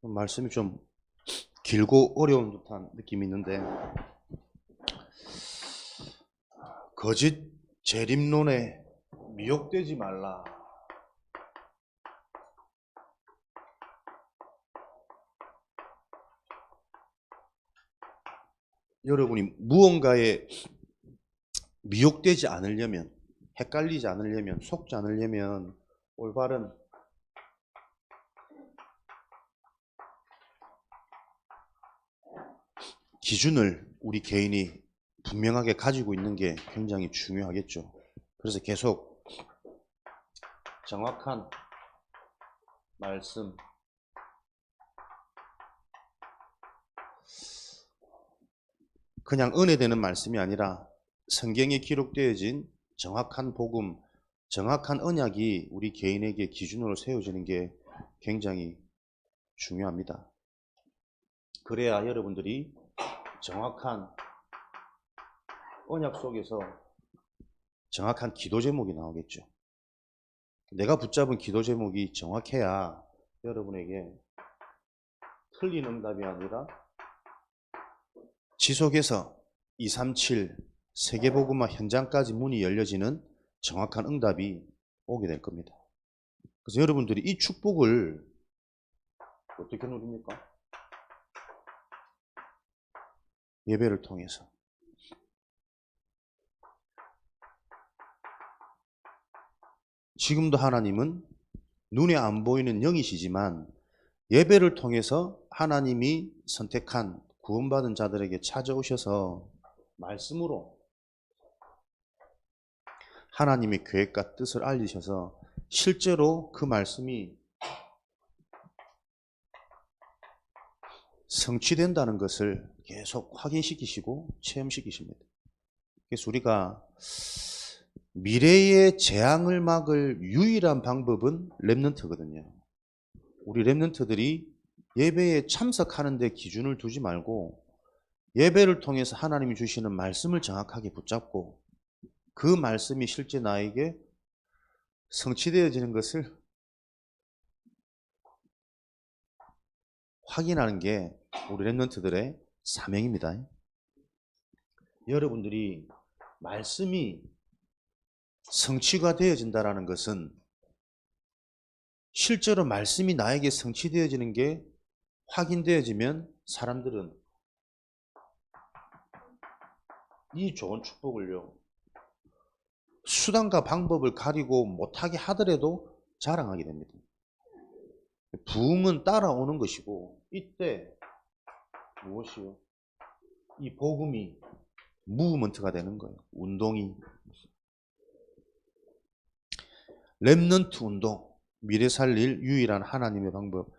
말씀이 좀 길고 어려운 듯한 느낌이 있는데, 거짓 재림론에 미혹되지 말라. 여러분이 무언가에 미혹되지 않으려면, 헷갈리지 않으려면, 속지 않으려면 올바른 기준을 우리 개인이 분명하게 가지고 있는 게 굉장히 중요하겠죠. 그래서 계속 정확한 말씀, 그냥 은혜되는 말씀이 아니라 성경에 기록되어진 정확한 복음, 정확한 언약이 우리 개인에게 기준으로 세워지는 게 굉장히 중요합니다. 그래야 여러분들이 정확한 언약 속에서 정확한 기도 제목이 나오겠죠. 내가 붙잡은 기도 제목이 정확해야 여러분에게 틀린 응답이 아니라 지속해서 237 세계복음화 현장까지 문이 열려지는 정확한 응답이 오게 될 겁니다. 그래서 여러분들이 이 축복을 어떻게 누립니까? 예배를 통해서. 지금도 하나님은 눈에 안 보이는 영이시지만 예배를 통해서 하나님이 선택한 구원받은 자들에게 찾아오셔서 말씀으로 하나님의 계획과 뜻을 알리셔서 실제로 그 말씀이 성취된다는 것을 계속 확인시키시고 체험시키십니다. 그래서 우리가 미래의 재앙을 막을 유일한 방법은 렘넌트거든요. 우리 렘넌트들이 예배에 참석하는 데 기준을 두지 말고 예배를 통해서 하나님이 주시는 말씀을 정확하게 붙잡고 그 말씀이 실제 나에게 성취되어지는 것을 확인하는 게 우리 렘넌트들의 사명입니다. 여러분들이 말씀이 성취가 되어진다는 것은 실제로 말씀이 나에게 성취되어지는 게 확인되어지면 사람들은 이 좋은 축복을요, 수단과 방법을 가리고 못하게 하더라도 자랑하게 됩니다. 부흥은 따라오는 것이고 이때 무엇이요? 이 복음이 무브먼트가 되는 거예요. 운동이. 렘넌트 운동, 미래 살릴 유일한 하나님의 방법.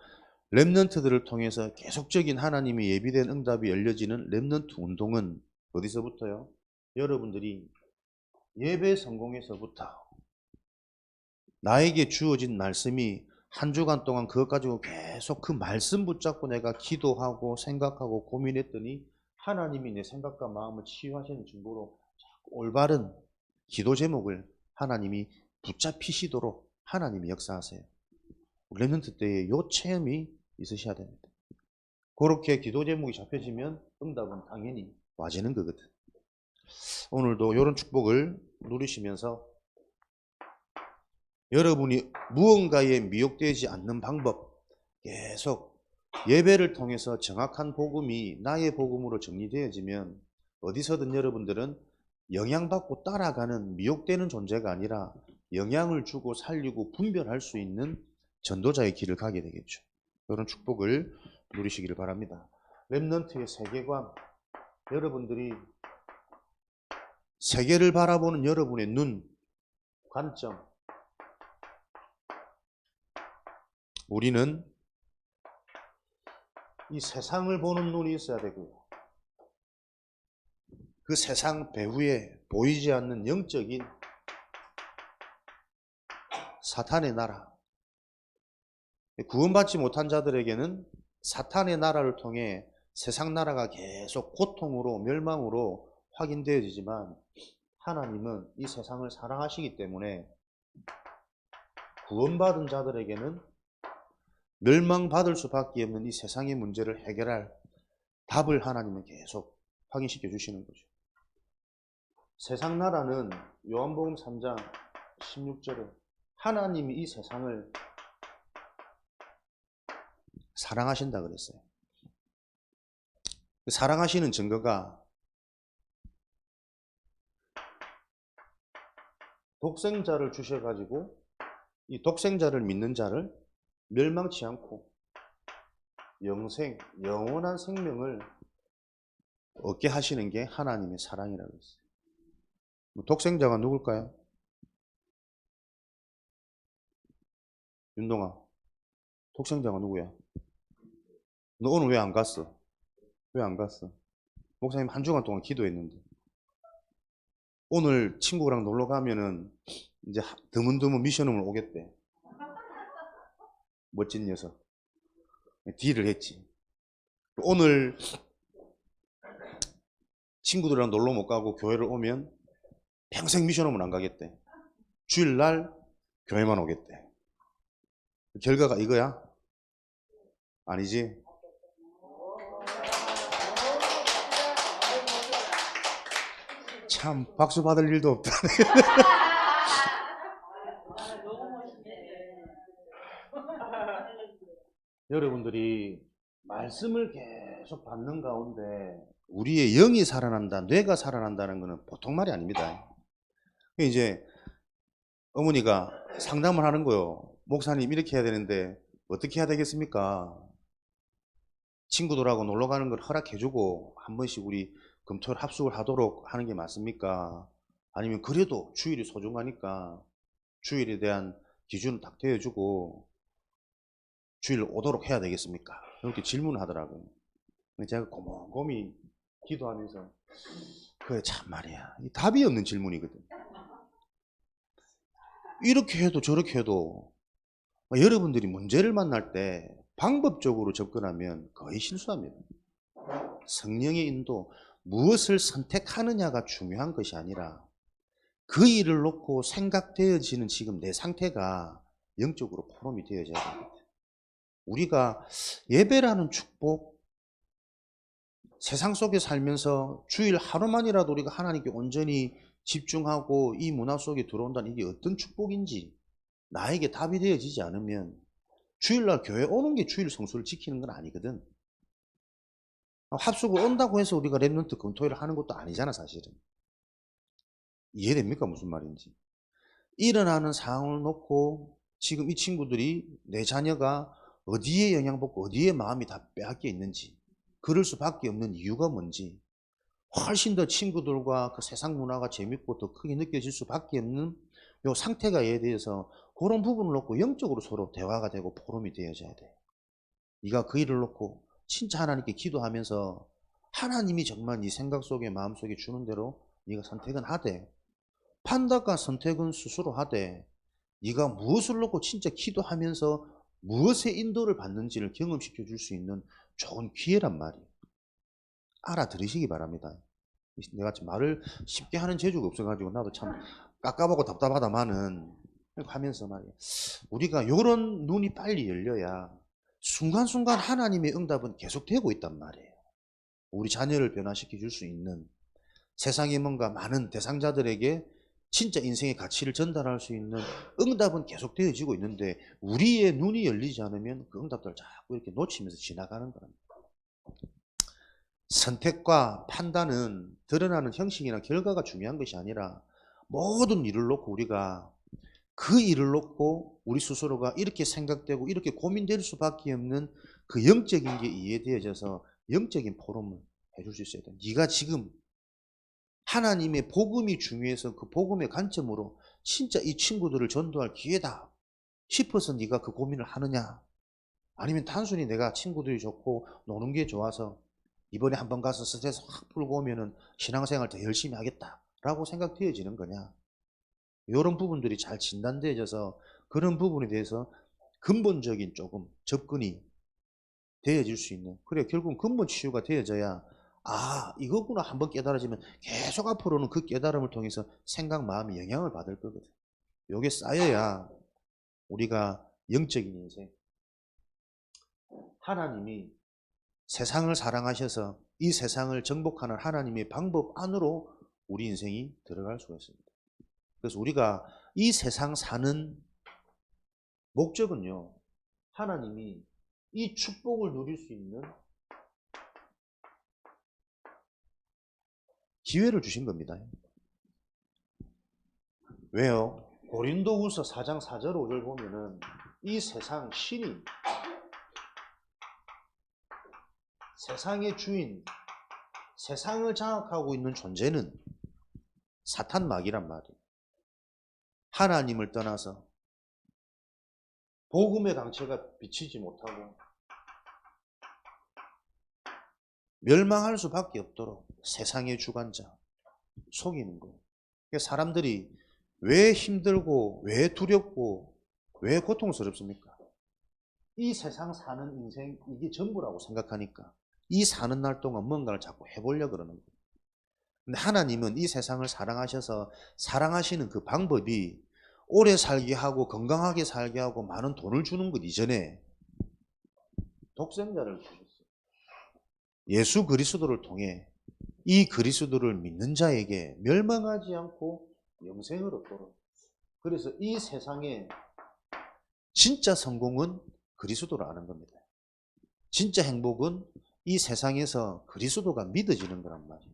렘넌트들을 통해서 계속적인 하나님의 예비된 응답이 열려지는 렘넌트 운동은 어디서부터요? 여러분들이 예배 성공에서부터 나에게 주어진 말씀이 한 주간 동안 그것 가지고 계속 그 말씀 붙잡고 내가 기도하고 생각하고 고민했더니 하나님이 내 생각과 마음을 치유하시는 증거로 올바른 기도 제목을 하나님이 붙잡히시도록 하나님이 역사하세요. 렘넌트 때에 이 체험이 있으셔야 됩니다. 그렇게 기도 제목이 잡혀지면 응답은 당연히 와지는 거거든. 오늘도 이런 축복을 누리시면서 여러분이 무언가에 미혹되지 않는 방법, 계속 예배를 통해서 정확한 복음이 나의 복음으로 정리되어지면 어디서든 여러분들은 영향받고 따라가는 미혹되는 존재가 아니라 영향을 주고 살리고 분별할 수 있는 전도자의 길을 가게 되겠죠. 이런 축복을 누리시기를 바랍니다. 렘넌트의 세계관, 여러분들이 세계를 바라보는 여러분의 눈, 관점, 우리는 이 세상을 보는 눈이 있어야 되고요. 그 세상 배후에 보이지 않는 영적인 사탄의 나라, 구원받지 못한 자들에게는 사탄의 나라를 통해 세상 나라가 계속 고통으로 멸망으로 확인되어지지만 하나님은 이 세상을 사랑하시기 때문에 구원받은 자들에게는 멸망받을 수밖에 없는 이 세상의 문제를 해결할 답을 하나님은 계속 확인시켜 주시는 거죠. 세상 나라는 요한복음 3장 16절에 하나님이 이 세상을 사랑하신다 그랬어요. 사랑하시는 증거가 독생자를 주셔가지고 이 독생자를 믿는 자를 멸망치 않고 영생, 영원한 생명을 얻게 하시는 게 하나님의 사랑이라고 했어요. 독생자가 누굴까요? 윤동아, 독생자가 누구야? 너 오늘 왜 안 갔어? 왜 안 갔어? 목사님 한 주간 동안 기도했는데. 오늘 친구랑 놀러 가면은 이제 드문드문 미션홈을 오겠대. 멋진 녀석. 딜을 했지. 오늘 친구들이랑 놀러 못 가고 교회를 오면 평생 미션홈을 안 가겠대. 주일날 교회만 오겠대. 결과가 이거야? 아니지? 참 박수 받을 일도 없다. 여러분들이 말씀을 계속 받는 가운데 우리의 영이 살아난다, 뇌가 살아난다는 것은 보통 말이 아닙니다. 이제 어머니가 상담을 하는 거요. 목사님 이렇게 해야 되는데 어떻게 해야 되겠습니까? 친구들하고 놀러 가는 걸 허락해주고 한 번씩 우리 금토일 합숙을 하도록 하는 게 맞습니까? 아니면 그래도 주일이 소중하니까 주일에 대한 기준을 딱 대어주고 주일 오도록 해야 되겠습니까? 이렇게 질문을 하더라고요. 제가 곰곰이 기도하면서 그래 참 말이야. 답이 없는 질문이거든. 이렇게 해도 저렇게 해도 여러분들이 문제를 만날 때 방법적으로 접근하면 거의 실수합니다. 성령의 인도, 무엇을 선택하느냐가 중요한 것이 아니라 그 일을 놓고 생각되어지는 지금 내 상태가 영적으로 포럼이 되어져야 됩니다. 우리가 예배라는 축복, 세상 속에 살면서 주일 하루만이라도 우리가 하나님께 온전히 집중하고 이 문화 속에 들어온다는 이게 어떤 축복인지 나에게 답이 되어지지 않으면 주일날 교회 오는 게 주일 성수를 지키는 건 아니거든. 합숙을 온다고 해서 우리가 랩런트 금토일을 하는 것도 아니잖아 사실은. 이해됩니까 무슨 말인지. 일어나는 상황을 놓고 지금 이 친구들이 내 자녀가 어디에 영향받고 어디에 마음이 다 빼앗겨 있는지, 그럴 수밖에 없는 이유가 뭔지, 훨씬 더 친구들과 그 세상 문화가 재밌고 더 크게 느껴질 수밖에 없는 요 상태가에 대해서 그런 부분을 놓고 영적으로 서로 대화가 되고 포럼이 되어져야 돼. 네가 그 일을 놓고 진짜 하나님께 기도하면서 하나님이 정말 네 생각 속에 마음 속에 주는 대로 네가 선택은 하되, 판단과 선택은 스스로 하되, 네가 무엇을 놓고 진짜 기도하면서 무엇의 인도를 받는지를 경험시켜 줄 수 있는 좋은 기회란 말이에요. 알아들으시기 바랍니다. 내가 말을 쉽게 하는 재주가 없어가지고 나도 참 깝깝하고 답답하다마는 하면서 말이에요. 우리가 이런 눈이 빨리 열려야 순간순간 하나님의 응답은 계속되고 있단 말이에요. 우리 자녀를 변화시켜 줄 수 있는, 세상에 뭔가 많은 대상자들에게 진짜 인생의 가치를 전달할 수 있는 응답은 계속 되어지고 있는데 우리의 눈이 열리지 않으면 그 응답들을 자꾸 이렇게 놓치면서 지나가는 겁니다. 선택과 판단은 드러나는 형식이나 결과가 중요한 것이 아니라 모든 일을 놓고 우리가 그 일을 놓고 우리 스스로가 이렇게 생각되고 이렇게 고민될 수밖에 없는 그 영적인 게 이해되어져서 영적인 포럼을 해줄 수 있어야 돼. 네가 지금 하나님의 복음이 중요해서 그 복음의 관점으로 진짜 이 친구들을 전도할 기회다 싶어서 네가 그 고민을 하느냐, 아니면 단순히 내가 친구들이 좋고 노는 게 좋아서 이번에 한번 가서 스트레스 확 풀고 오면은 신앙생활 더 열심히 하겠다라고 생각되어지는 거냐. 이런 부분들이 잘 진단되어져서 그런 부분에 대해서 근본적인 조금 접근이 되어질 수 있는, 그래 결국은 근본 치유가 되어져야 아 이거구나 한번 깨달아지면 계속 앞으로는 그 깨달음을 통해서 생각 마음이 영향을 받을 거거든. 요게 쌓여야 우리가 영적인 인생, 하나님이 세상을 사랑하셔서 이 세상을 정복하는 하나님의 방법 안으로 우리 인생이 들어갈 수가 있습니다. 그래서 우리가 이 세상 사는 목적은요, 하나님이 이 축복을 누릴 수 있는 기회를 주신 겁니다. 왜요? 고린도후서 4장 4절 5절 보면은 이 세상 신이 세상의 주인, 세상을 장악하고 있는 존재는 사탄 마귀란 말이에요. 하나님을 떠나서 복음의 강체가 비치지 못하고 멸망할 수밖에 없도록 세상의 주관자 속이는 거예요. 사람들이 왜 힘들고 왜 두렵고 왜 고통스럽습니까? 이 세상 사는 인생 이게 전부라고 생각하니까 이 사는 날 동안 뭔가를 자꾸 해보려고 그러는 거예요. 근데 하나님은 이 세상을 사랑하셔서 사랑하시는 그 방법이 오래 살게 하고 건강하게 살게 하고 많은 돈을 주는 것 이전에 독생자를 주셨어요. 예수 그리스도를 통해 이 그리스도를 믿는 자에게 멸망하지 않고 영생을 얻도록. 그래서 이 세상에 진짜 성공은 그리스도를 아는 겁니다. 진짜 행복은 이 세상에서 그리스도가 믿어지는 거란 말이에요.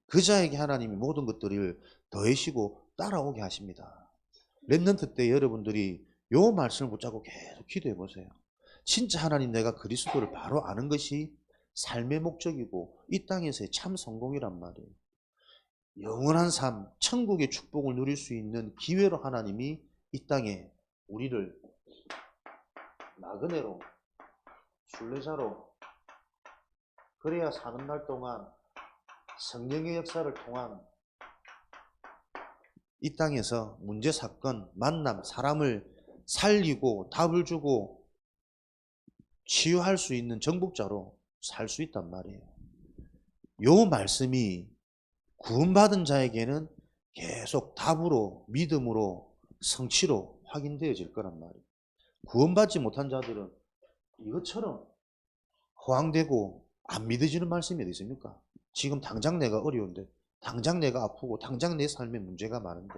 그 자에게 하나님이 모든 것들을 더해시고 따라오게 하십니다. 렘넌트 때 여러분들이 요 말씀을 붙잡고 계속 기도해 보세요. 진짜 하나님 내가 그리스도를 바로 아는 것이 삶의 목적이고 이 땅에서의 참 성공이란 말이에요. 영원한 삶, 천국의 축복을 누릴 수 있는 기회로 하나님이 이 땅에 우리를 나그네로, 순례자로, 그래야 사는 날 동안 성령의 역사를 통한 이 땅에서 문제, 사건, 만남, 사람을 살리고 답을 주고 치유할 수 있는 정복자로 살 수 있단 말이에요. 요 말씀이 구원받은 자에게는 계속 답으로, 믿음으로, 성취로 확인되어질 거란 말이에요. 구원받지 못한 자들은 이것처럼 허황되고 안 믿어지는 말씀이 어디 있습니까? 지금 당장 내가 어려운데, 당장 내가 아프고, 당장 내 삶에 문제가 많은데.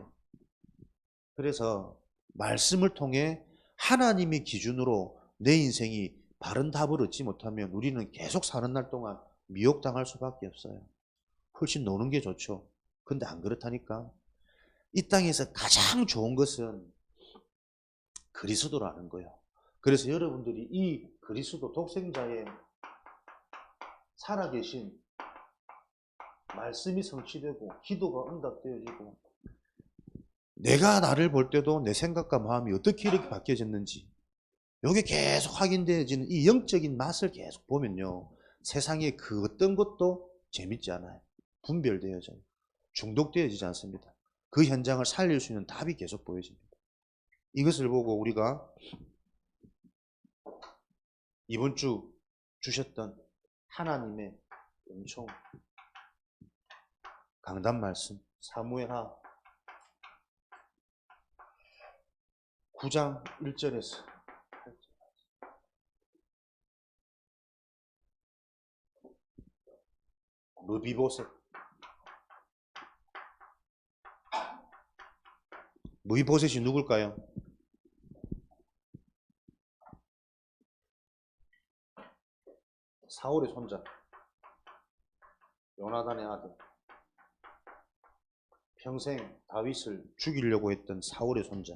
그래서 말씀을 통해 하나님의 기준으로 내 인생이 바른 답을 얻지 못하면 우리는 계속 사는 날 동안 미혹당할 수밖에 없어요. 훨씬 노는 게 좋죠. 근데 안 그렇다니까. 이 땅에서 가장 좋은 것은 그리스도라는 거예요. 그래서 여러분들이 이 그리스도 독생자의 살아계신 말씀이 성취되고 기도가 응답되어지고 내가 나를 볼 때도 내 생각과 마음이 어떻게 이렇게 바뀌어졌는지 이게 계속 확인되어지는 이 영적인 맛을 계속 보면요. 세상에 그 어떤 것도 재밌지 않아요. 분별되어져요. 중독되어지지 않습니다. 그 현장을 살릴 수 있는 답이 계속 보여집니다. 이것을 보고 우리가 이번 주 주셨던 하나님의 엄청 강단 말씀 사무엘하 9장 1절에서 8절. 무비보셋. 무비보셋이 누굴까요? 사울의 손자, 요나단의 아들, 평생 다윗을 죽이려고 했던 사울의 손자,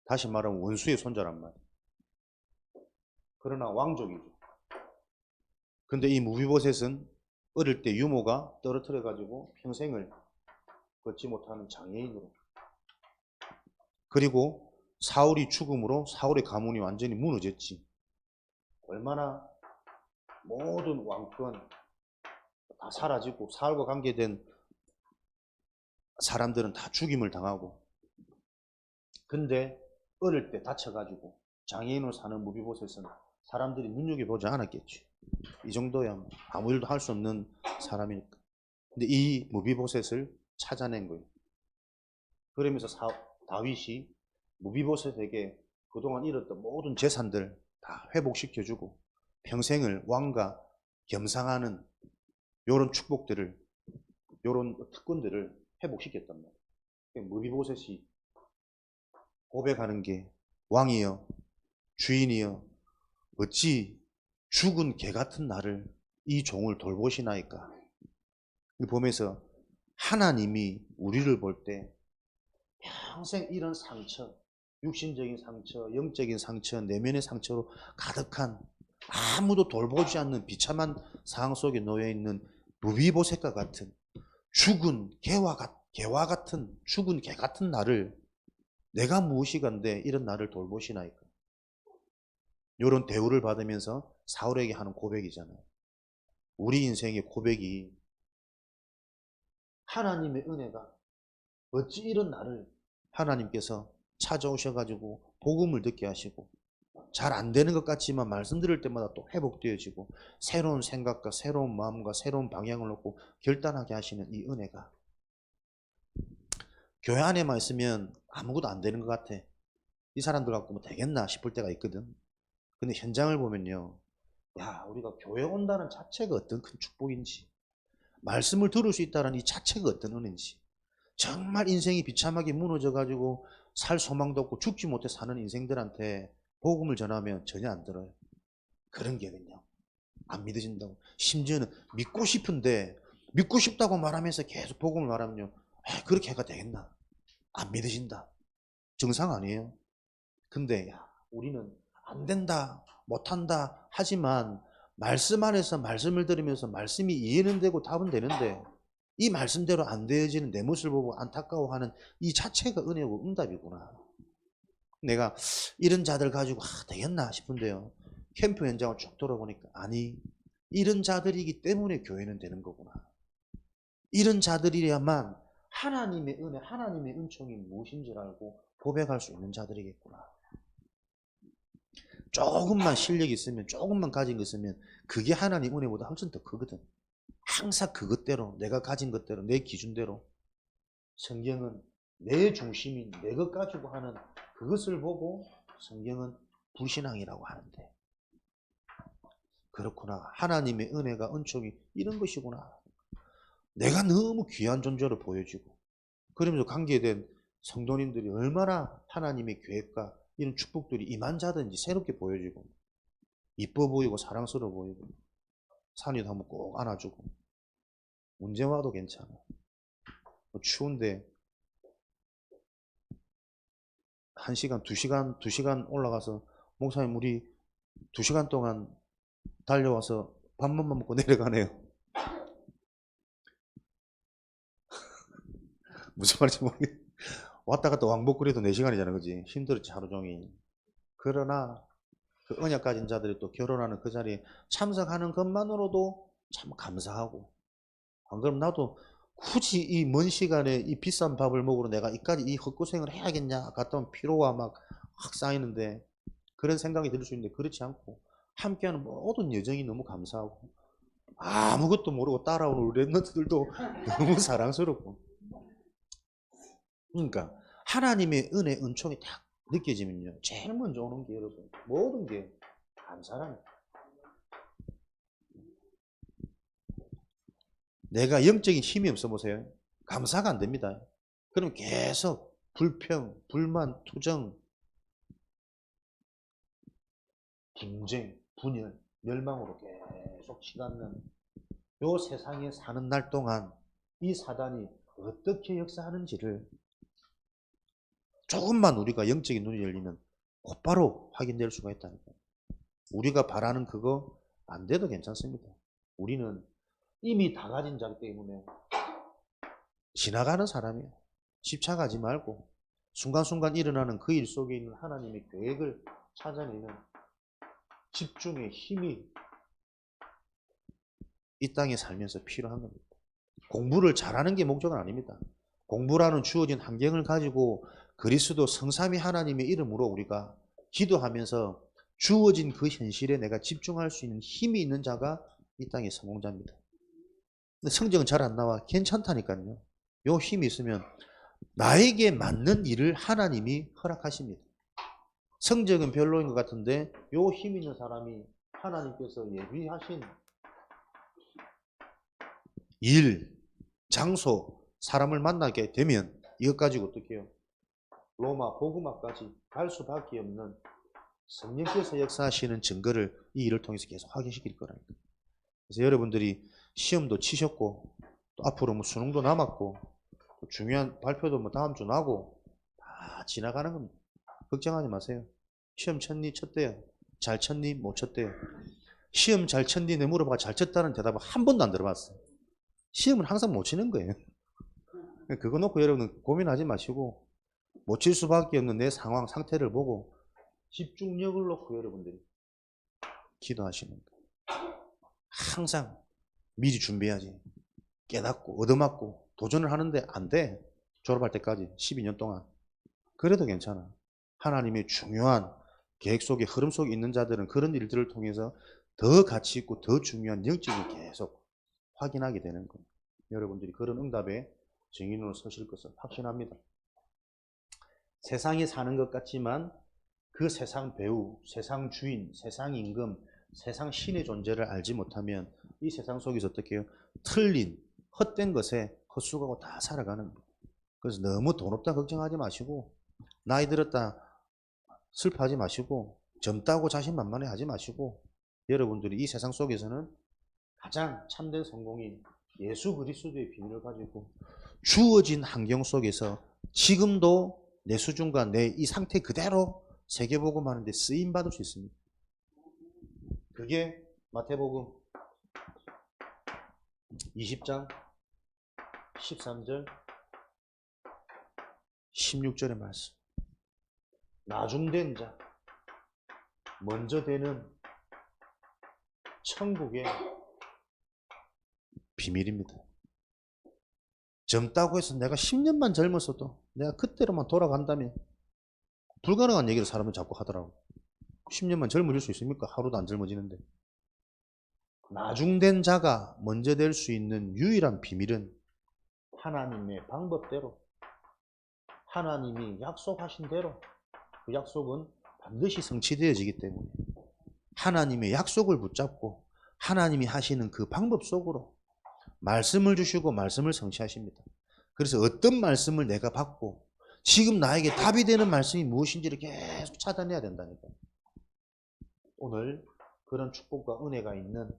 다시 말하면 원수의 손자란 말이에요. 그러나 왕족이죠. 근데 이 무비보셋은 어릴 때 유모가 떨어뜨려 가지고 평생을 걷지 못하는 장애인으로, 그리고 사울이 죽음으로 사울의 가문이 완전히 무너졌지. 얼마나 모든 왕권 다 사라지고 사울과 관계된 사람들은 다 죽임을 당하고, 근데 어릴 때 다쳐가지고 장애인으로 사는 무비보셋은 사람들이 눈여겨보지 않았겠지. 이 정도야 뭐 아무 일도 할 수 없는 사람이니까. 근데 이 무비보셋을 찾아낸 거예요. 그러면서 다윗이 무비보셋에게 그동안 잃었던 모든 재산들 다 회복시켜주고 평생을 왕과 겸상하는 요런 축복들을, 요런 특권들을 회복시켰단 말이에요. 무비보셋이 고백하는 게 왕이여 주인이여 어찌 죽은 개 같은 나를 이 종을 돌보시나이까. 이 보면서 하나님이 우리를 볼 때 평생 이런 상처, 육신적인 상처, 영적인 상처, 내면의 상처로 가득한 아무도 돌보지 않는 비참한 상황 속에 놓여있는 무비보셋과 같은 죽은 개와 같은 죽은 개 같은 나를 내가 무엇이간데 이런 나를 돌보시나이까. 이런 대우를 받으면서 사울에게 하는 고백이잖아요. 우리 인생의 고백이 하나님의 은혜가 어찌 이런 나를 하나님께서 찾아오셔가지고 복음을 듣게 하시고 잘 안 되는 것 같지만 말씀 들을 때마다 또 회복되어지고 새로운 생각과 새로운 마음과 새로운 방향을 놓고 결단하게 하시는 이 은혜가 교회 안에만 있으면 아무것도 안 되는 것 같아. 이 사람들 갖고 뭐 되겠나 싶을 때가 있거든. 근데 현장을 보면요, 야, 우리가 교회 온다는 자체가 어떤 큰 축복인지, 말씀을 들을 수 있다는 이 자체가 어떤 은혜인지, 정말 인생이 비참하게 무너져가지고 살 소망도 없고 죽지 못해 사는 인생들한테 복음을 전하면 전혀 안 들어요. 그런 게는요, 안 믿어진다고. 심지어는 믿고 싶은데 믿고 싶다고 말하면서 계속 복음을 말하면요, 그렇게 해가 되겠나? 안 믿어진다. 정상 아니에요? 근데 야, 우리는 안 된다, 못한다 하지만 말씀 안에서 말씀을 들으면서 말씀이 이해는 되고 답은 되는데 이 말씀대로 안 되어지는 내 모습을 보고 안타까워하는 이 자체가 은혜고 응답이구나. 내가 이런 자들 가지고 되겠나 싶은데요, 캠프 현장을 쭉 돌아보니까 아니, 이런 자들이기 때문에 교회는 되는 거구나. 이런 자들이야만 하나님의 은혜, 하나님의 은총이 무엇인 줄 알고 고백할 수 있는 자들이겠구나. 조금만 실력이 있으면, 조금만 가진 거 있으면 그게 하나님 은혜보다 훨씬 더 크거든. 항상 그것대로, 내가 가진 것대로, 내 기준대로. 성경은 내 중심인 내 것 가지고 하는 그것을 보고 성경은 불신앙이라고 하는데, 그렇구나, 하나님의 은혜가, 은총이 이런 것이구나. 내가 너무 귀한 존재로 보여지고, 그러면서 관계된 성도님들이 얼마나 하나님의 계획과 이런 축복들이 임한 자든지 새롭게 보여지고, 이뻐 보이고 사랑스러워 보이고, 산이도 한번 꼭 안아주고, 언제 와도 괜찮아. 추운데 1시간, 2시간 올라가서 목사님 우리 2시간 동안 달려와서 밥만 먹고 내려가네요. 무슨 말인지 모르겠. 왔다 갔다 왕복거리도 4시간이잖아, 그지? 힘들었지, 하루 종일. 그러나 그 언약 가진 자들이 또 결혼하는 그 자리에 참석하는 것만으로도 참 감사하고, 안 그럼 나도 굳이 이 먼 시간에 이 비싼 밥을 먹으러 내가 이까지 이 헛고생을 해야겠냐, 갔다 오면 피로가 막 확 쌓이는데, 그런 생각이 들 수 있는데 그렇지 않고 함께하는 모든 여정이 너무 감사하고, 아무것도 모르고 따라오는 우리 랩런트들도 너무 사랑스럽고. 그러니까 하나님의 은혜, 은총이 딱 느껴지면요, 제일 먼저 오는 게 여러분, 모든 게 감사랍니다. 내가 영적인 힘이 없어 보세요. 감사가 안 됩니다. 그럼 계속 불평, 불만, 투정, 분쟁, 분열, 멸망으로 계속 치닫는 요 세상에 사는 날 동안 이 사단이 어떻게 역사하는지를 조금만 우리가 영적인 눈이 열리면 곧바로 확인될 수가 있다니까요. 우리가 바라는 그거 안 돼도 괜찮습니다. 우리는 이미 다 가진 자기 때문에 지나가는 사람이에요. 집착하지 말고 순간순간 일어나는 그 일 속에 있는 하나님의 계획을 찾아내는 집중의 힘이 이 땅에 살면서 필요한 겁니다. 공부를 잘하는 게 목적은 아닙니다. 공부라는 주어진 환경을 가지고 그리스도 성삼위 하나님의 이름으로 우리가 기도하면서 주어진 그 현실에 내가 집중할 수 있는 힘이 있는 자가 이 땅의 성공자입니다. 근데 성적은 잘 안 나와. 괜찮다니까요. 요 힘이 있으면 나에게 맞는 일을 하나님이 허락하십니다. 성적은 별로인 것 같은데 요 힘 있는 사람이 하나님께서 예비하신 일, 장소, 사람을 만나게 되면 이것 가지고 어떻게 해요? 로마 복음화까지 갈 수밖에 없는 성령께서 역사하시는 증거를 이 일을 통해서 계속 확인시킬 거라니까. 그래서 여러분들이 시험도 치셨고 또 앞으로 뭐 수능도 남았고 또 중요한 발표도 뭐 다음 주 나고 다 지나가는 겁니다. 걱정하지 마세요. 시험 쳤니? 쳤대요. 잘 쳤니? 못 쳤대요. 시험 잘 쳤니? 내 물어봐 잘 쳤다는 대답을 한 번도 안 들어봤어요. 시험은 항상 못 치는 거예요. 그거 놓고 여러분 고민하지 마시고 못 칠 수밖에 없는 내 상황, 상태를 보고 집중력을 놓고 여러분들이 기도하시는 거예요. 항상 미리 준비하지. 깨닫고 얻어맞고 도전을 하는데 안 돼. 졸업할 때까지 12년 동안. 그래도 괜찮아. 하나님의 중요한 계획 속에 흐름 속에 있는 자들은 그런 일들을 통해서 더 가치 있고 더 중요한 영적을 계속 확인하게 되는 거예요. 여러분들이 그런 응답에 증인으로 서실 것을 확신합니다. 세상에 사는 것 같지만 그 세상 배우, 세상 주인, 세상 임금, 세상 신의 존재를 알지 못하면 이 세상 속에서 어떻게 해요? 틀린, 헛된 것에 헛수고하고 다 살아가는 거예요. 그래서 너무 돈 없다 걱정하지 마시고 나이 들었다 슬퍼하지 마시고 젊다고 자신만만해 하지 마시고 여러분들이 이 세상 속에서는 가장 참된 성공이 예수 그리스도의 비밀을 가지고 주어진 환경 속에서 지금도 내 수준과 내 이 상태 그대로 세계복음 하는데 쓰임 받을 수 있습니다. 그게 마태복음 20장 13절 16절의 말씀. 나중된 자, 먼저 되는 천국의 비밀입니다. 젊다고 해서 내가 10년만 젊었어도 내가 그때로만 돌아간다면 불가능한 얘기를 사람은 자꾸 하더라고. 10년만 젊어질 수 있습니까? 하루도 안 젊어지는데. 나중된 자가 먼저 될 수 있는 유일한 비밀은 하나님의 방법대로 하나님이 약속하신 대로 그 약속은 반드시 성취되어지기 때문에 하나님의 약속을 붙잡고 하나님이 하시는 그 방법 속으로 말씀을 주시고 말씀을 성취하십니다. 그래서 어떤 말씀을 내가 받고 지금 나에게 답이 되는 말씀이 무엇인지를 계속 찾아내야 된다니까요. 오늘 그런 축복과 은혜가 있는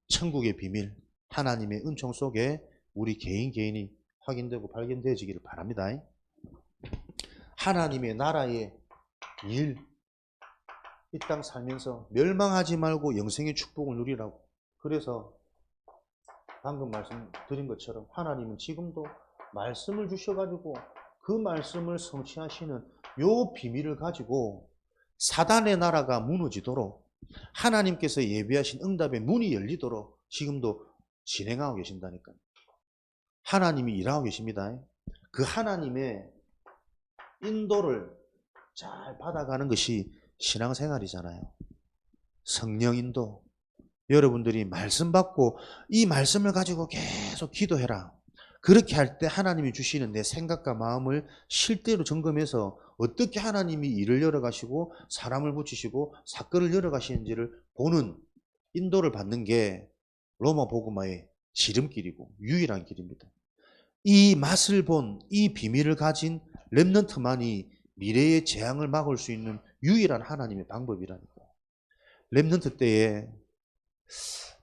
천국의 비밀, 하나님의 은총 속에 우리 개인이 확인되고 발견되어지기를 바랍니다. 하나님의 나라의 일, 이 땅 살면서 멸망하지 말고 영생의 축복을 누리라고. 그래서 방금 말씀드린 것처럼 하나님은 지금도 말씀을 주셔가지고 그 말씀을 성취하시는 요 비밀을 가지고 사단의 나라가 무너지도록 하나님께서 예비하신 응답의 문이 열리도록 지금도 진행하고 계신다니까요. 하나님이 일하고 계십니다. 그 하나님의 인도를 잘 받아가는 것이 신앙생활이잖아요. 성령 인도. 여러분들이 말씀 받고 이 말씀을 가지고 계속 기도해라. 그렇게 할 때 하나님이 주시는 내 생각과 마음을 실제로 점검해서 어떻게 하나님이 일을 열어가시고 사람을 붙이시고 사건을 열어가시는지를 보는 인도를 받는 게 로마 복음화의 지름길이고 유일한 길입니다. 이 맛을 본 이 비밀을 가진 렘넌트만이 미래의 재앙을 막을 수 있는 유일한 하나님의 방법이라니까요. 렘넌트 때에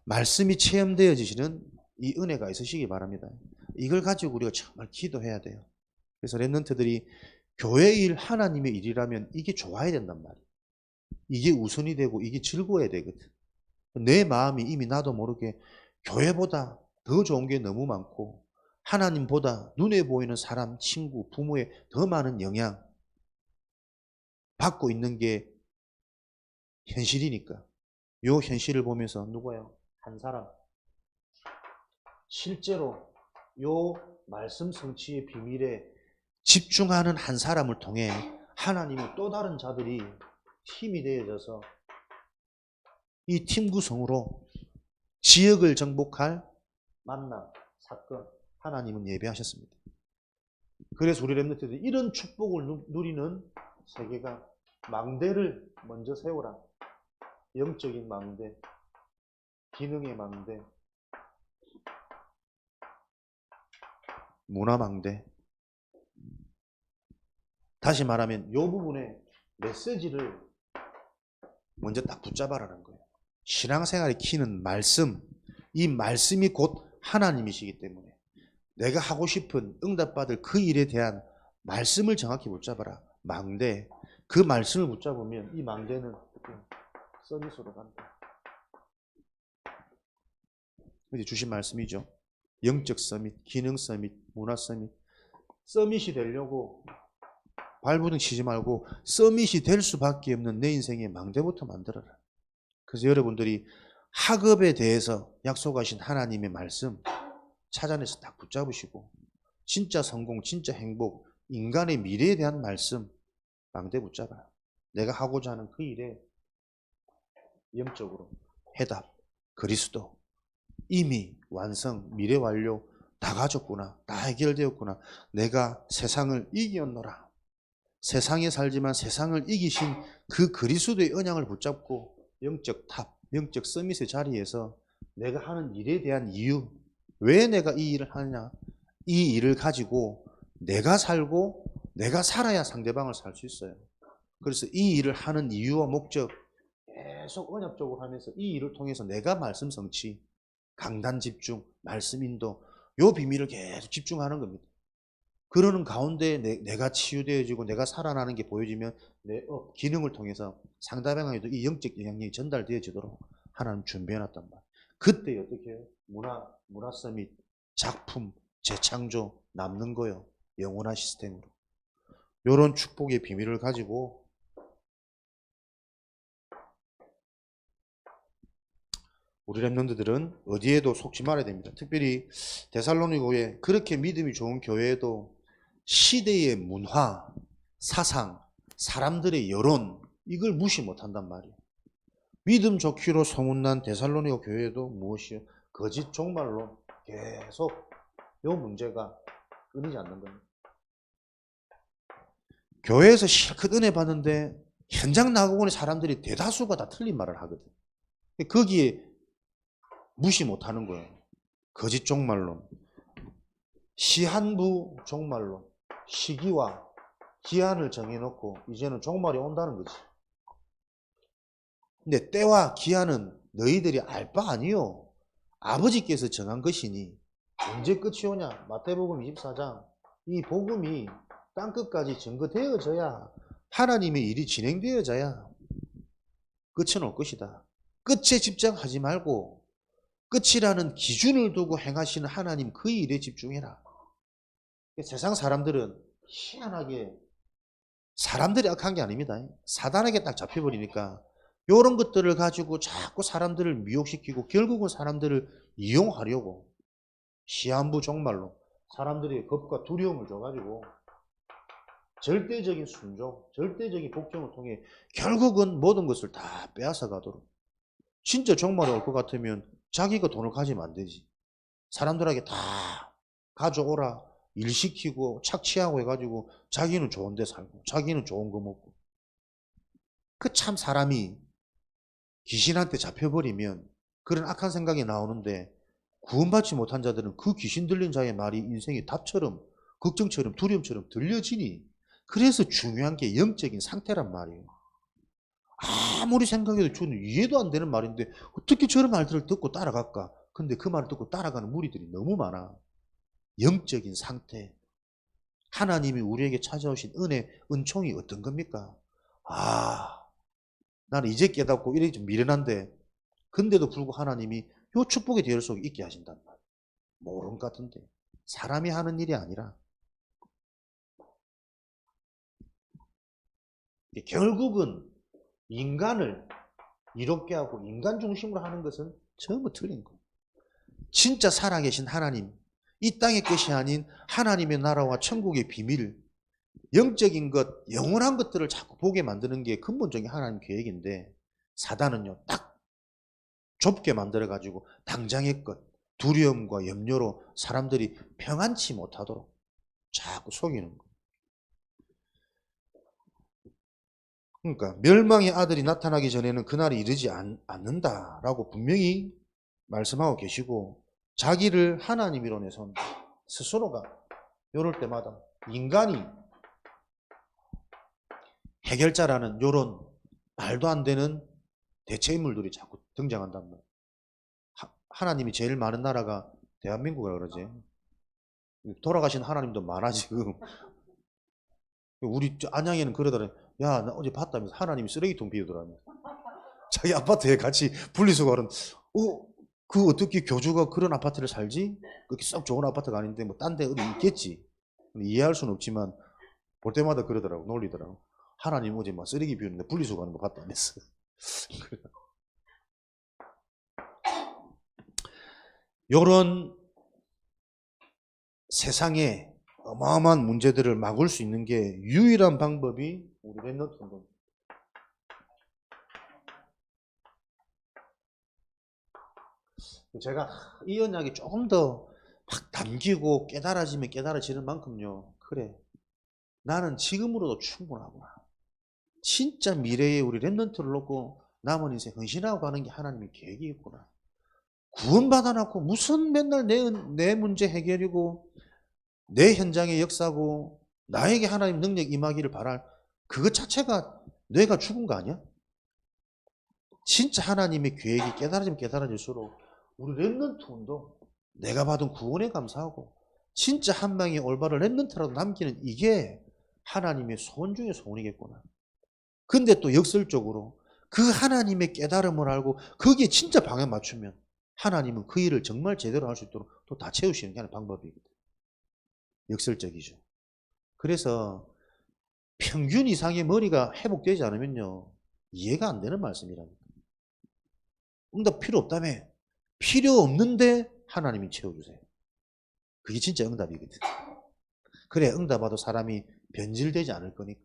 말씀이 체험되어지시는 이 은혜가 있으시기 바랍니다. 이걸 가지고 우리가 정말 기도해야 돼요. 그래서 렘넌트들이 교회 일, 하나님의 일이라면 이게 좋아야 된단 말이에요. 이게 우선이 되고 이게 즐거워야 되거든. 내 마음이 이미 나도 모르게 교회보다 더 좋은 게 너무 많고 하나님보다 눈에 보이는 사람, 친구, 부모의 더 많은 영향 받고 있는 게 현실이니까 요 현실을 보면서 누구예요? 한 사람 실제로 요 말씀 성취의 비밀에 집중하는 한 사람을 통해 하나님의 또 다른 자들이 팀이 되어져서 이 팀 구성으로 지역을 정복할 만남, 사건 하나님은 예배하셨습니다. 그래서 우리 렘넌트들이 이런 축복을 누리는 세계가 망대를 먼저 세우라. 영적인 망대, 기능의 망대, 문화 망대. 다시 말하면 이 부분에 메시지를 먼저 딱 붙잡아라는 거예요. 신앙생활의 키는 말씀, 이 말씀이 곧 하나님이시기 때문에 내가 하고 싶은 응답받을 그 일에 대한 말씀을 정확히 붙잡아라. 망대, 그 말씀을 붙잡으면 이 망대는 서밋으로 간다. 이제 주신 말씀이죠. 영적 서밋, 기능 서밋, 문화 서밋. 서밋이 되려고 발부둥 치지 말고 서밋이 될 수밖에 없는 내 인생의 망대부터 만들어라. 그래서 여러분들이 학업에 대해서 약속하신 하나님의 말씀 찾아내서 딱 붙잡으시고 진짜 성공, 진짜 행복, 인간의 미래에 대한 말씀 망대 붙잡아라. 내가 하고자 하는 그 일에 영적으로 해답, 그리스도 이미 완성, 미래 완료 다 가졌구나. 다 해결되었구나. 내가 세상을 이겼노라. 세상에 살지만 세상을 이기신 그 그리스도의 언약을 붙잡고 영적 탑, 영적 서밋의 자리에서 내가 하는 일에 대한 이유, 왜 내가 이 일을 하느냐, 이 일을 가지고 내가 살고 내가 살아야 상대방을 살 수 있어요. 그래서 이 일을 하는 이유와 목적 계속 언약적으로 하면서 이 일을 통해서 내가 말씀 성취, 강단 집중, 말씀 인도, 요 비밀을 계속 집중하는 겁니다. 그러는 가운데 내가 치유되어지고 내가 살아나는 게 보여지면 내 기능을 통해서 상대방에도 이 영적 영향력이 전달되어지도록 하나님 준비해놨단 말이에요. 그때 어떻게 해요? 문화 서밋, 작품, 재창조, 남는 거요. 영원한 시스템으로. 이런 축복의 비밀을 가지고 우리 랩런트들은 어디에도 속지 말아야 됩니다. 특별히 데살로니가에 그렇게 믿음이 좋은 교회에도 시대의 문화, 사상, 사람들의 여론 이걸 무시 못한단 말이에요. 믿음 좋기로 소문난 데살로니가 교회에도 무엇이요? 거짓 종말로 계속 이 문제가 끊이지 않는 겁니다. 교회에서 실컷 은혜 받는데 현장 나가고 온 사람들이 대다수가 다 틀린 말을 하거든. 거기에 무시 못하는 거예요. 거짓 종말론, 시한부 종말론, 시기와 기한을 정해놓고 이제는 종말이 온다는 거지. 근데 때와 기한은 너희들이 알 바 아니요. 아버지께서 정한 것이니 언제 끝이 오냐? 마태복음 24장. 이 복음이 땅끝까지 증거되어져야 하나님의 일이 진행되어져야 끝은 올 것이다. 끝에 집착하지 말고 끝이라는 기준을 두고 행하시는 하나님 그 일에 집중해라. 세상 사람들은 희한하게 사람들이 악한 게 아닙니다. 사단에게 딱 잡혀버리니까 이런 것들을 가지고 자꾸 사람들을 미혹시키고 결국은 사람들을 이용하려고 시한부 종말로 사람들이 겁과 두려움을 줘가지고 절대적인 순종, 절대적인 복종을 통해 결국은 모든 것을 다 빼앗아 가도록. 진짜 종말이 올 것 같으면 자기가 돈을 가지면 안 되지. 사람들에게 다 가져오라, 일 시키고 착취하고 해가지고 자기는 좋은 데 살고 자기는 좋은 거 먹고. 그 참 사람이 귀신한테 잡혀버리면 그런 악한 생각이 나오는데 구원받지 못한 자들은 그 귀신 들린 자의 말이 인생의 답처럼 걱정처럼 두려움처럼 들려지니 그래서 중요한 게 영적인 상태란 말이에요. 아무리 생각해도 저는 이해도 안 되는 말인데 어떻게 저런 말들을 듣고 따라갈까? 근데 그 말을 듣고 따라가는 무리들이 너무 많아. 영적인 상태. 하나님이 우리에게 찾아오신 은혜, 은총이 어떤 겁니까? 나는 이제 깨닫고 이렇게 좀 미련한데 근데도 불구하고 하나님이 요 축복의 계열 속에 있게 하신단 말이에요. 모른 것 같은데 사람이 하는 일이 아니라 결국은 인간을 이롭게 하고 인간 중심으로 하는 것은 전부 틀린 거예요. 진짜 살아계신 하나님, 이 땅의 것이 아닌 하나님의 나라와 천국의 비밀, 영적인 것, 영원한 것들을 자꾸 보게 만드는 게 근본적인 하나님 계획인데 사단은요 딱 좁게 만들어가지고 당장의 것, 두려움과 염려로 사람들이 평안치 못하도록 자꾸 속이는 거예요. 그러니까 멸망의 아들이 나타나기 전에는 그날이 이르지 않는다라고 분명히 말씀하고 계시고, 자기를 하나님이로 내선 스스로가 이럴 때마다 인간이 해결자라는 이런 말도 안 되는 대체 인물들이 자꾸 등장한단 말이에요. 하나님이 제일 많은 나라가 대한민국이라 그러지. 돌아가신 하나님도 많아 지금. 우리 안양에는 그러더래. 야, 나 어제 봤다면서 하나님이 쓰레기통 비우더라며. 자기 아파트에 같이 분리수거 하는. 그 어떻게 교주가 그런 아파트를 살지? 그렇게 썩 좋은 아파트가 아닌데 뭐 딴 데 어디 있겠지. 이해할 수는 없지만 볼 때마다 그러더라고. 놀리더라고. 하나님 어제 막 쓰레기 비우는데 분리수거 하는 거 봤다면서. 요런 세상에 어마어마한 문제들을 막을 수 있는 게 유일한 방법이 우리 랩넌트 운동. 제가 이 언약이 조금 더 막 담기고 깨달아지면 깨달아지는 만큼요. 그래, 나는 지금으로도 충분하구나. 진짜 미래에 우리 랩넌트를 놓고 남은 인생 헌신하고 가는 게 하나님의 계획이 있구나. 구원받아놓고 무슨 맨날 내 문제 해결이고 내 현장의 역사고 나에게 하나님 능력 임하기를 바랄 그것 자체가 뇌가 죽은 거 아니야? 진짜 하나님의 계획이 깨달아지면 깨달아질수록 우리 랩넌트 운동, 내가 받은 구원에 감사하고 진짜 한 방의 올바른 랩넌트라도 남기는 이게 하나님의 소원 중에 소원이겠구나. 근데 또 역설적으로 그 하나님의 깨달음을 알고 거기에 진짜 방향 맞추면 하나님은 그 일을 정말 제대로 할 수 있도록 또 다 채우시는 게 하나의 방법이거든. 역설적이죠. 그래서 평균 이상의 머리가 회복되지 않으면요, 이해가 안 되는 말씀이랍니다. 응답 필요 없다며. 필요 없는데 하나님이 채워주세요. 그게 진짜 응답이거든. 그래, 응답받아도 사람이 변질되지 않을 거니까.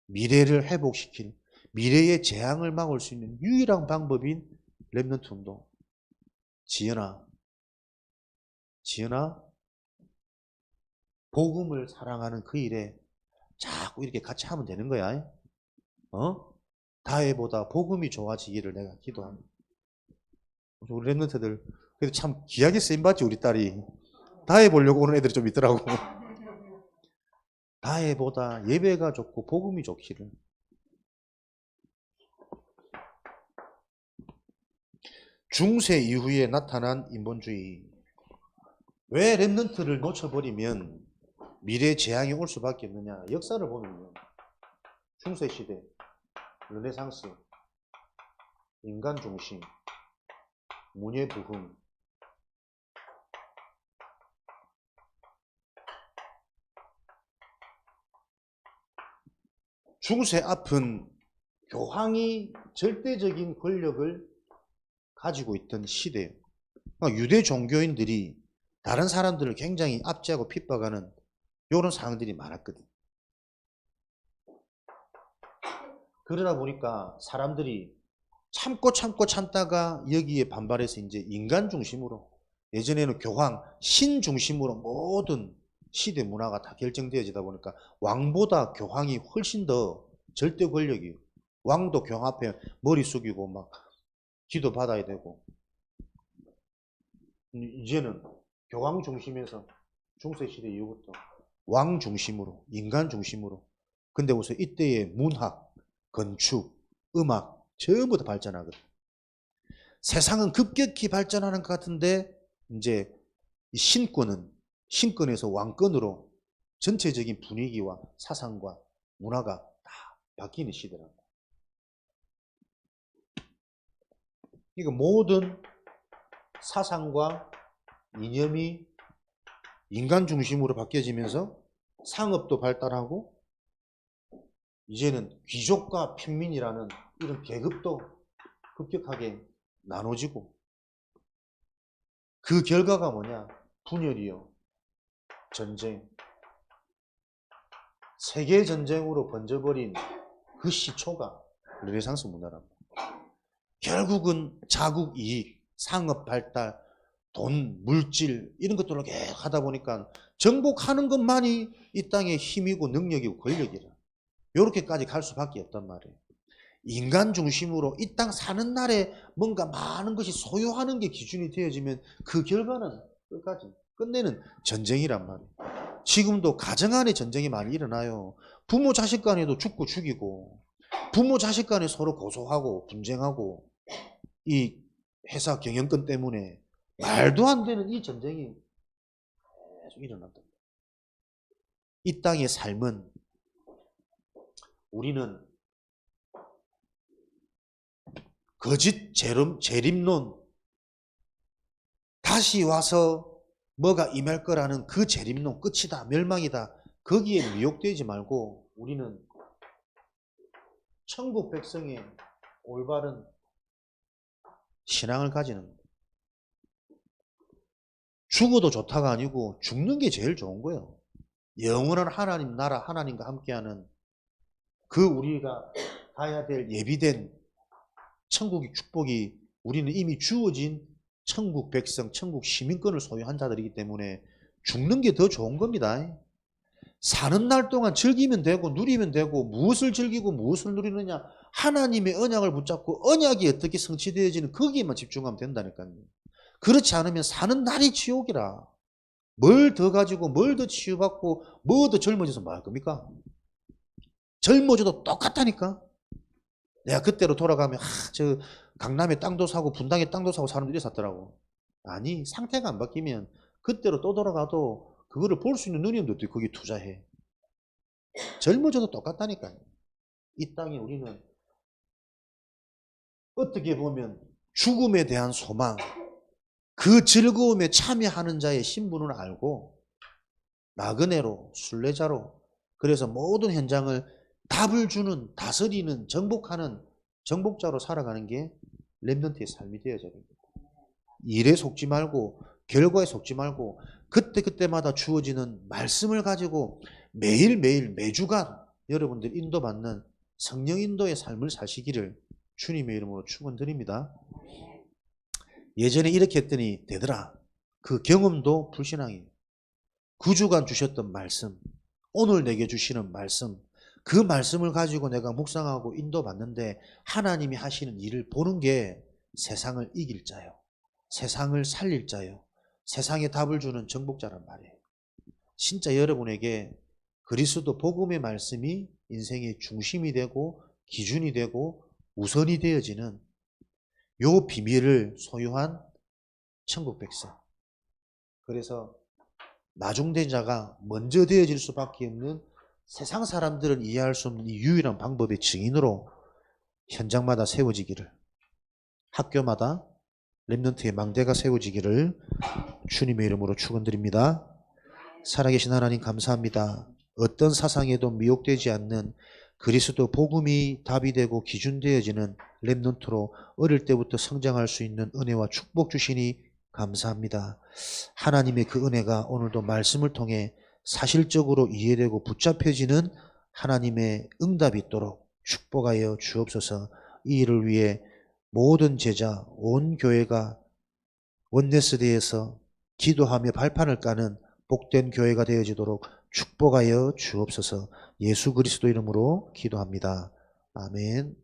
미래를 회복시킬, 미래의 재앙을 막을 수 있는 유일한 방법인 랩넌트 운동. 지연아, 복음을 사랑하는 그 일에 자꾸 이렇게 같이 하면 되는 거야. 다해보다 복음이 좋아지기를 내가 기도합니다. 우리 랩런트들 그래도 참 귀하게 쓰임받지. 우리 딸이 다해보려고 오는 애들이 좀 있더라고. 다해보다 예배가 좋고 복음이 좋기를. 중세 이후에 나타난 인본주의. 왜 랩런트를 놓쳐버리면 미래 재앙이 올 수밖에 없느냐. 역사를 보면요, 중세시대, 르네상스, 인간중심, 문예부흥, 중세 앞은 교황이 절대적인 권력을 가지고 있던 시대예요. 유대 종교인들이 다른 사람들을 굉장히 압제하고 핍박하는 이런 상황들이 많았거든. 그러다 보니까 사람들이 참다가 여기에 반발해서 이제 인간 중심으로, 예전에는 교황, 신 중심으로 모든 시대 문화가 다 결정되어지다 보니까 왕보다 교황이 훨씬 더 절대 권력이에요. 왕도 교황 앞에 머리 숙이고 막 기도 받아야 되고. 이제는 교황 중심에서 중세시대 이후부터 왕 중심으로, 인간 중심으로. 근데 우선 이때의 문학, 건축, 음악 전부 다 발전하거든. 세상은 급격히 발전하는 것 같은데 이제 신권에서 왕권으로 전체적인 분위기와 사상과 문화가 다 바뀌는 시대라고. 그러니까 모든 사상과 이념이 인간 중심으로 바뀌어지면서 상업도 발달하고 이제는 귀족과 평민이라는 이런 계급도 급격하게 나눠지고, 그 결과가 뭐냐? 분열이요, 전쟁. 세계전쟁으로 번져버린 그 시초가 르네상스 문화랍니다. 결국은 자국 이익, 상업 발달, 돈, 물질 이런 것들로 계속 하다 보니까 정복하는 것만이 이 땅의 힘이고 능력이고 권력이라. 요렇게까지 갈 수밖에 없단 말이에요. 인간 중심으로 이 땅 사는 날에 뭔가 많은 것이 소유하는 게 기준이 되어지면 그 결과는 끝까지 끝내는 전쟁이란 말이에요. 지금도 가정 안에 전쟁이 많이 일어나요. 부모 자식 간에도 죽고 죽이고, 부모 자식 간에 서로 고소하고 분쟁하고, 이 회사 경영권 때문에 말도 안 되는 이 전쟁이 계속 일어난다. 이 땅의 삶은 우리는 거짓 재림론, 다시 와서 뭐가 임할 거라는 그 재림론, 끝이다, 멸망이다, 거기에 미혹되지 말고 우리는 천국 백성의 올바른 신앙을 가지는 거예요. 죽어도 좋다가 아니고 죽는 게 제일 좋은 거예요. 영원한 하나님 나라, 하나님과 함께하는 그 우리가 가야 될 예비된 천국의 축복이 우리는 이미 주어진 천국 백성, 천국 시민권을 소유한 자들이기 때문에 죽는 게 더 좋은 겁니다. 사는 날 동안 즐기면 되고 누리면 되고, 무엇을 즐기고 무엇을 누리느냐, 하나님의 언약을 붙잡고 언약이 어떻게 성취되어지는 거기에만 집중하면 된다니까요. 그렇지 않으면 사는 날이 지옥이라. 뭘 더 가지고 뭘 더 치유받고 뭐 더 젊어져서 뭐 할 겁니까? 젊어져도 똑같다니까. 내가 그때로 돌아가면 저 강남에 땅도 사고 분당에 땅도 사고 사람들이 샀더라고. 아니, 상태가 안 바뀌면 그때로 또 돌아가도 그거를 볼 수 있는 눈이 없는데 어떻게 거기 투자해. 젊어져도 똑같다니까요. 이 땅에 우리는 어떻게 보면 죽음에 대한 소망, 그 즐거움에 참여하는 자의 신분을 알고 나그네로, 순례자로, 그래서 모든 현장을 답을 주는, 다스리는, 정복하는 정복자로 살아가는 게 렘넌트의 삶이 되어져야 됩니다. 일에 속지 말고 결과에 속지 말고 그때그때마다 주어지는 말씀을 가지고 매일매일 매주간 여러분들 인도받는 성령 인도의 삶을 사시기를 주님의 이름으로 축원드립니다. 예전에 이렇게 했더니 되더라. 그 경험도 불신앙이에요. 9주간 주셨던 말씀, 오늘 내게 주시는 말씀, 그 말씀을 가지고 내가 묵상하고 인도받는데 하나님이 하시는 일을 보는 게 세상을 이길 자요, 세상을 살릴 자요, 세상에 답을 주는 정복자란 말이에요. 진짜 여러분에게 그리스도 복음의 말씀이 인생의 중심이 되고 기준이 되고 우선이 되어지는 요 비밀을 소유한 천국 백성, 그래서 나중된 자가 먼저 되어질 수밖에 없는 세상 사람들은 이해할 수 없는 이 유일한 방법의 증인으로 현장마다 세워지기를, 학교마다 렘넌트의 망대가 세워지기를 주님의 이름으로 축원드립니다. 살아계신 하나님 감사합니다. 어떤 사상에도 미혹되지 않는 그리스도 복음이 답이 되고 기준되어지는 렘넌트로 어릴 때부터 성장할 수 있는 은혜와 축복 주시니 감사합니다. 하나님의 그 은혜가 오늘도 말씀을 통해 사실적으로 이해되고 붙잡혀지는 하나님의 응답이 있도록 축복하여 주옵소서. 이 일을 위해 모든 제자, 온 교회가 원네스대에서 기도하며 발판을 까는 복된 교회가 되어지도록 축복하여 주옵소서. 예수 그리스도 이름으로 기도합니다. 아멘.